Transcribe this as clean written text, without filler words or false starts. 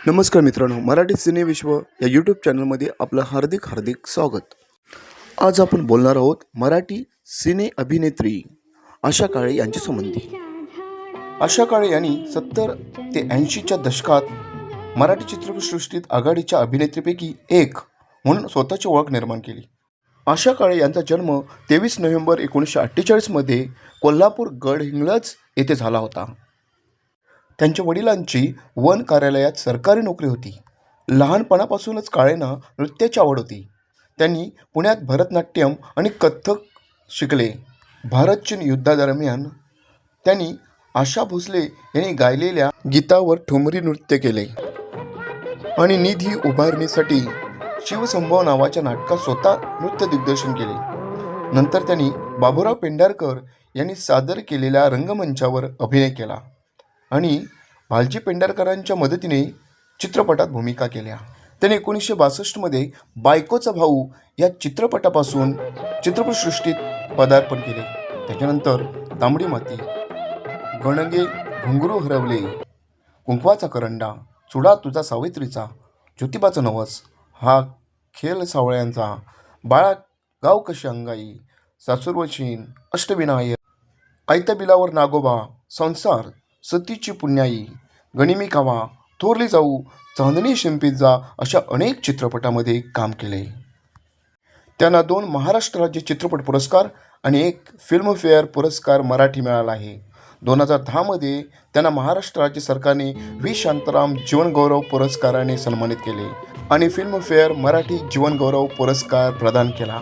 नमस्कार मित्रांनो, मराठी सिने विश्व या यूट्यूब चॅनलमध्ये आपलं हार्दिक स्वागत. आज आपण बोलणार आहोत मराठी सिने अभिनेत्री आशा काळे यांच्या संबंधी. आशा काळे यांनी 70 ते 80च्या दशकात मराठी चित्रपटसृष्टीत आघाडीच्या अभिनेत्रीपैकी एक म्हणून स्वतःची ओळख निर्माण केली. आशा काळे यांचा जन्म 23 नोव्हेंबर 1948 मध्ये कोल्हापूर गडहिंग्लज येथे झाला होता. त्यांच्या वडिलांची वन कार्यालयात सरकारी नोकरी होती. लहानपणापासूनच काळेंना नृत्याची आवड होती. त्यांनी पुण्यात भरतनाट्यम आणि कथ्थक शिकले. भारत-चीन युद्धादरम्यान त्यांनी आशा भोसले यांनी गायलेल्या गीतावर ठुमरी नृत्य केले आणि निधी उभारणीसाठी शिवसंभव नावाच्या नाटकात स्वतः नृत्य दिग्दर्शन केले. नंतर त्यांनी बाबूराव पेंढारकर यांनी सादर केलेल्या रंगमंचावर अभिनय केला आणि भालजी पेंढारकरांच्या मदतीने चित्रपटात भूमिका केल्या. त्याने 1962 मध्ये बायकोचा भाऊ या चित्रपटापासून चित्रपटसृष्टीत पदार्पण केले. त्याच्यानंतर तांबडी माती, गणगे घुंगरू हरवले, कुंकवाचा करंडा, चुडा तुझा सावित्रीचा, ज्योतिबाचा नवस, हा खेळ सावळ्यांचा, बाळा गाव कशी अंगाई, सासूरवशीण, अष्टविनायक, आयत्या बिलावर नागोबा, संसार, सतीची पुण्याई, गनिमी कावा, थोरली जाऊ, चांदणी शिंपीत जा अशा अनेक चित्रपटामध्ये काम केले. त्यांना 2 महाराष्ट्र राज्य चित्रपट पुरस्कार आणि 1 फिल्मफेअर पुरस्कार मराठी मिळाला आहे. 2010 मध्ये त्यांना महाराष्ट्र राज्य सरकारने व्ही शांताराम जीवनगौरव पुरस्काराने सन्मानित केले आणि फिल्मफेअर मराठी जीवनगौरव पुरस्कार प्रदान केला.